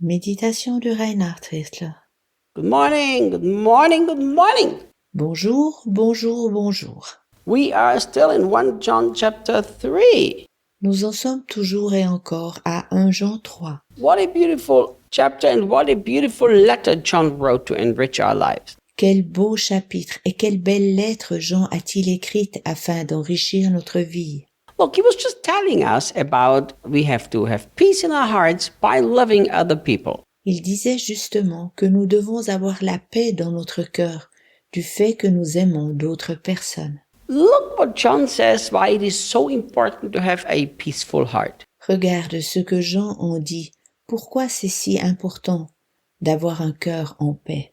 Méditation de Reinhard Risler. Good morning, good morning, good morning. Bonjour, bonjour, bonjour. We are still in 1 John chapter 3. Nous en sommes toujours et encore à 1 Jean 3. What a beautiful chapter and what a beautiful letter John wrote to enrich our lives. Quel beau chapitre et quelle belle lettre Jean a-t-il écrite afin d'enrichir notre vie. Look, he was just telling us about we have to have peace in our hearts by loving other people. Il disait justement que nous devons avoir la paix dans notre cœur du fait que nous aimons d'autres personnes. Look what John says why it is so important to have a peaceful heart. Regarde ce que Jean en dit. Pourquoi c'est si important d'avoir un cœur en paix?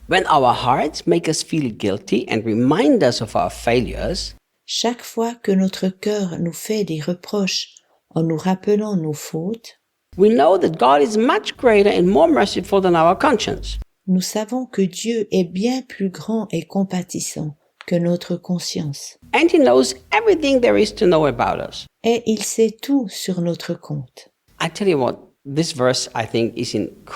When our hearts make us feel guilty and remind us of our failures, Chaque fois que notre cœur nous fait des reproches en nous rappelant nos fautes, we know that God is much greater and more merciful than our conscience. nous savons que Dieu est bien plus grand et compatissant que notre conscience. And he knows everything there is to know about us. Et il sait tout sur notre compte. I tell you what, this verse I think is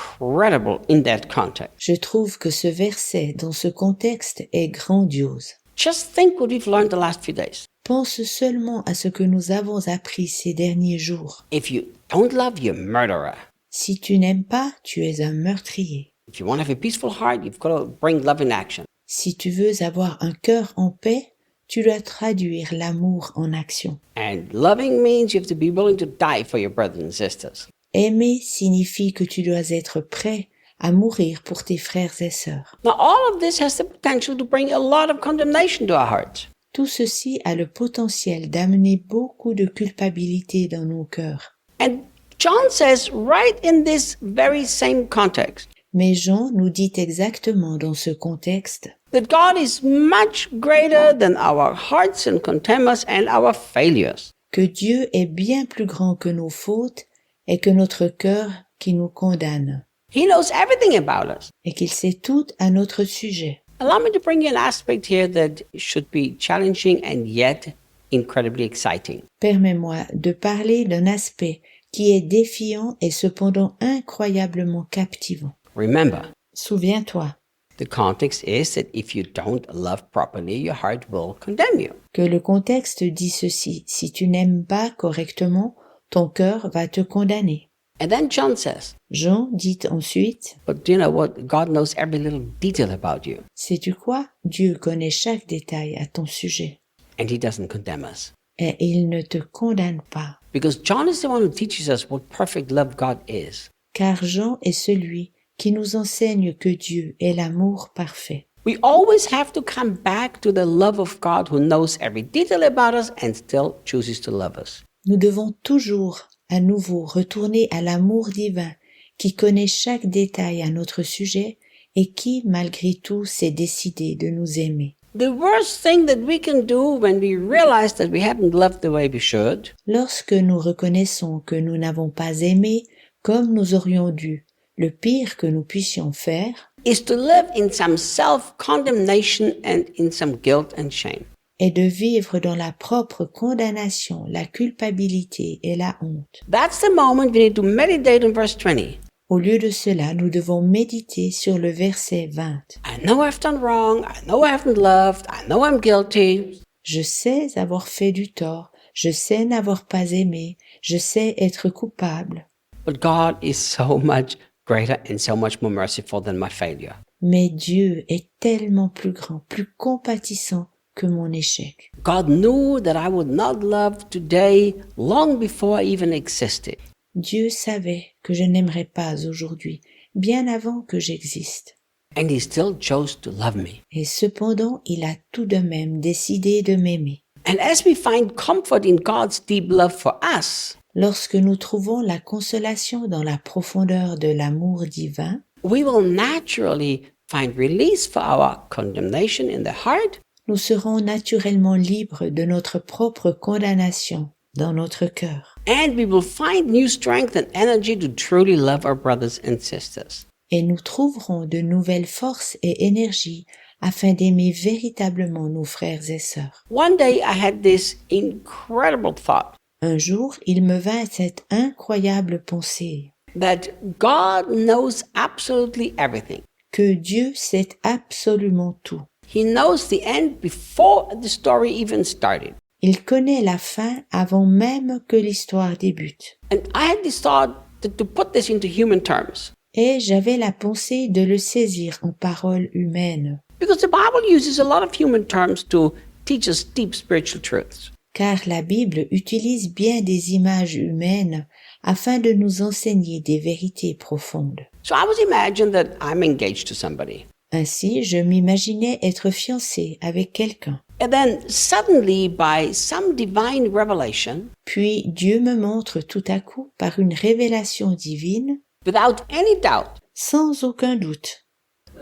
incredible in that context. Je trouve que ce verset dans ce contexte est grandiose. Just think what we've learned the last few days. Pense seulement à ce que nous avons appris ces derniers jours. If you don't love, you're a murderer. Si tu n'aimes pas, tu es un meurtrier. If you want to have a peaceful heart, you've got to bring love in action. Si tu veux avoir un cœur en paix, tu dois traduire l'amour en action. And loving means you have to be willing to die for your brothers and sisters. Aimer signifie que tu dois être prêt à mourir pour tes frères et sœurs. Now, all of this has the potential to bring a lot of condemnation to our hearts. Tout ceci a le potentiel d'amener beaucoup de culpabilité dans nos cœurs. And John says right in this very same context Mais Jean nous dit exactement dans ce contexte that God is much greater than our hearts and condemn us and our failures. que Dieu est bien plus grand que nos fautes et que notre cœur qui nous condamne, He knows everything about us. et qu'il sait tout à notre sujet. Allow me to bring you an aspect here that should be challenging and yet incredibly exciting. Permets-moi de parler d'un aspect qui est défiant et cependant incroyablement captivant. Remember, Souviens-toi the context is that if you don't love properly, your heart will condemn you. que le contexte dit ceci: si tu n'aimes pas correctement, ton cœur va te condamner. And then John says, Jean dit ensuite: but do you know what? God knows every little detail about you, sais-tu quoi? Dieu connaît chaque détail à ton sujet and he doesn't condemn us. et il ne te condamne pas, Because John is the one who teaches us what perfect love God is. car Jean est celui qui nous enseigne que Dieu est l'amour parfait. We always have to come back to the love of God who knows every detail about us and still chooses to love us. Nous devons toujours à nouveau retourner à l'amour divin qui connaît chaque détail à notre sujet et qui, malgré tout, s'est décidé de nous aimer. The worst thing that we can do when we realize that we haven't loved the way we should Lorsque nous reconnaissons que nous n'avons pas aimé comme nous aurions dû, le pire que nous puissions faire is to live in some self-condemnation and in some guilt and shame. est de vivre dans la propre condamnation, la culpabilité et la honte. That's the moment we need to meditate on verse 20. Au lieu de cela, nous devons méditer sur le verset 20. I know I've done wrong. I know I haven't loved. I know I'm guilty. Je sais avoir fait du tort, je sais n'avoir pas aimé, je sais être coupable. But God is so much greater and so much more merciful than my failure. Mais Dieu est tellement plus grand, plus compatissant que mon échec. God knew that I would not love today long before I even existed. Dieu savait que je n'aimerais pas aujourd'hui, bien avant que j'existe. And he still chose to love me. Et cependant, il a tout de même décidé de m'aimer. And as we find comfort in God's deep love for us, Lorsque nous trouvons la consolation dans la profondeur de l'amour divin, we will naturally find release for our condemnation in the heart, nous serons naturellement libres de notre propre condamnation dans notre cœur. and we will find new strength and energy to truly love our brothers and sisters. Et nous trouverons de nouvelles forces et énergies afin d'aimer véritablement nos frères et sœurs. One day I had this incredible thought. Un jour, il me vint cette incroyable pensée. that God knows absolutely everything. que Dieu sait absolument tout. He knows the end before the story even started. Il connaît la fin avant même que l'histoire débute. And I had this thought to put this into human terms. Et j'avais la pensée de le saisir en paroles humaines, Because the Bible uses a lot of human terms to teach us deep spiritual truths. car la Bible utilise bien des images humaines afin de nous enseigner des vérités profondes. So I was imagining that I'm engaged to somebody. Ainsi, je m'imaginais être fiancée avec quelqu'un. And then suddenly, by some divine revelation, Puis Dieu me montre tout à coup, par une révélation divine, without any doubt, sans aucun doute,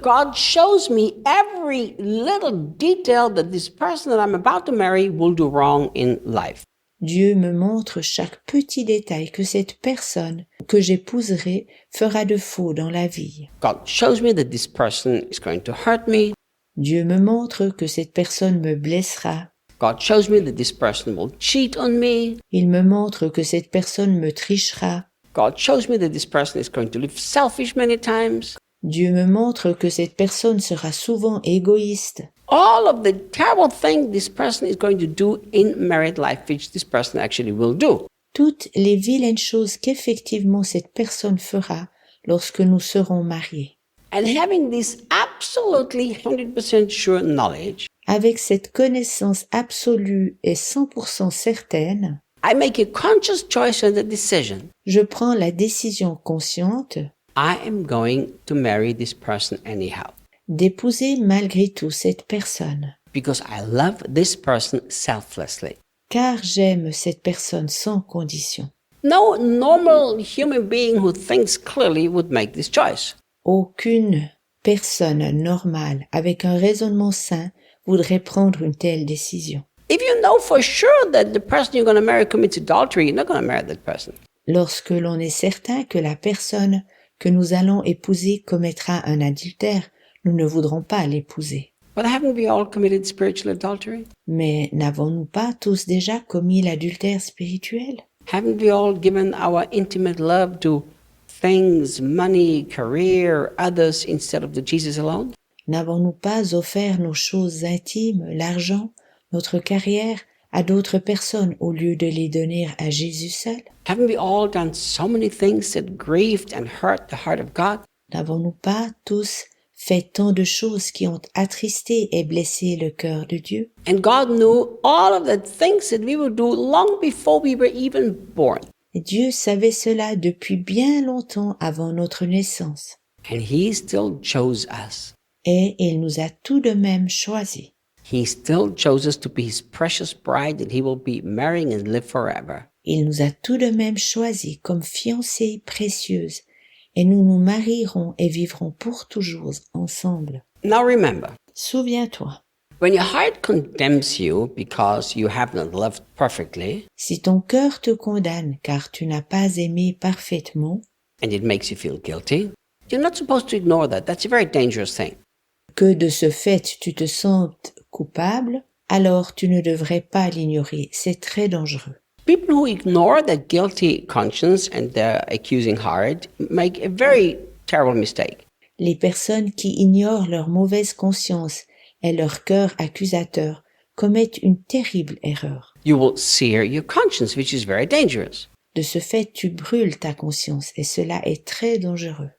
God shows me every little detail that this person that I'm about to marry will do wrong in life. Dieu me montre chaque petit détail que cette personne que j'épouserai fera de faux dans la vie. God shows me that this person is going to hurt me. Dieu me montre que cette personne me blessera. God shows me that this person will cheat on me. Il me montre que cette personne me trichera. God shows me that this person is going to live selfish many times. Dieu me montre que cette personne sera souvent égoïste. All of the terrible things this person is going to do in married life, which this person actually will do. Toutes les vilaines choses qu'effectivement cette personne fera lorsque nous serons mariés. And having this absolutely 100% sure knowledge, Avec cette connaissance absolue et 100% certaine, I make a conscious choice and a decision. je prends la décision consciente I am going to marry this person anyhow. d'épouser malgré tout cette personne, Because I love this person selflessly. car j'aime cette personne sans condition. No normal human being who thinks clearly would make this choice. Aucune personne normale avec un raisonnement sain voudrait prendre une telle décision. If you know for sure that the person you're going to marry commits adultery, you're not going to marry that person. Lorsque l'on est certain que la personne que nous allons épouser commettra un adultère, nous ne voudrons pas l'épouser. But haven't we all committed spiritual adultery? Mais n'avons-nous pas tous déjà commis l'adultère spirituel? Haven't we all given our intimate love to things, money, career, others instead of the Jesus alone? N'avons-nous pas offert nos choses intimes, l'argent, notre carrière, à d'autres personnes au lieu de les donner à Jésus seul? Haven't we all done so many things that grieved and hurt the heart of God? N'avons-nous pas tous fait tant de choses qui ont attristé et blessé le cœur de Dieu? And God knew all of the things that we would do long before we were even born. Et Dieu savait cela depuis bien longtemps avant notre naissance. And He still chose us. Et il nous a tout de même choisis. He still chose us to be His precious bride that He will be marrying and live forever. Il nous a tout de même choisis comme fiancées précieuses, et nous nous marierons et vivrons pour toujours ensemble. Now remember, Souviens-toi, when your heart condemns you because you have not loved perfectly, si ton cœur te condamne car tu n'as pas aimé parfaitement, and it makes you feel guilty, you're not supposed to ignore that. That's a very dangerous thing. que de ce fait tu te sentes coupable, alors tu ne devrais pas l'ignorer. C'est très dangereux. People who ignore that guilty conscience and their accusing heart make a very terrible mistake. Les personnes qui ignorent leur mauvaise conscience et leur cœur accusateur commettent une terrible erreur. You will sear your conscience, which is very dangerous. De ce fait, tu brûles ta conscience et cela est très dangereux.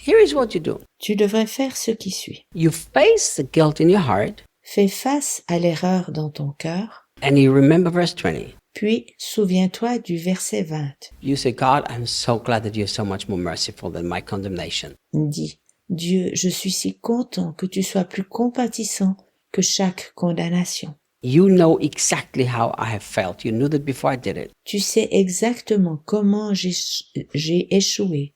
Here is what you do. Tu devrais faire ce qui suit. You face the guilt in your heart, Fais face à l'erreur dans ton cœur, and you remember verse 20. puis souviens-toi du verset 20. You say, God, I'm so glad that you're so much more merciful than my condemnation. Dis, Dieu, je suis si content que tu sois plus compatissant que chaque condamnation. You know exactly how I have felt. You knew that before I did it. Tu sais exactement comment j'ai échoué.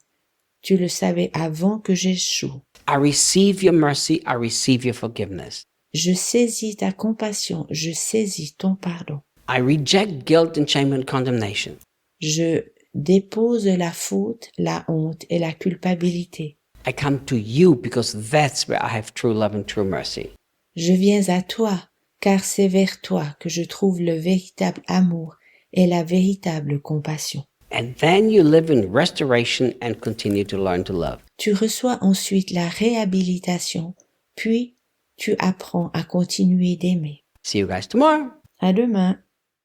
Tu le savais avant que j'échoue. I receive your mercy. I receive your forgiveness. Je saisis ta compassion, je saisis ton pardon. I reject guilt and shame and condemnation. Je dépose la faute, la honte et la culpabilité. I come to you because that's where I have true love and true mercy. Je viens à toi, car c'est vers toi que je trouve le véritable amour et la véritable compassion. And then you live in restoration and continue to learn to love. Tu reçois ensuite la réhabilitation, puis tu apprends à continuer d'aimer. See you guys tomorrow. À demain.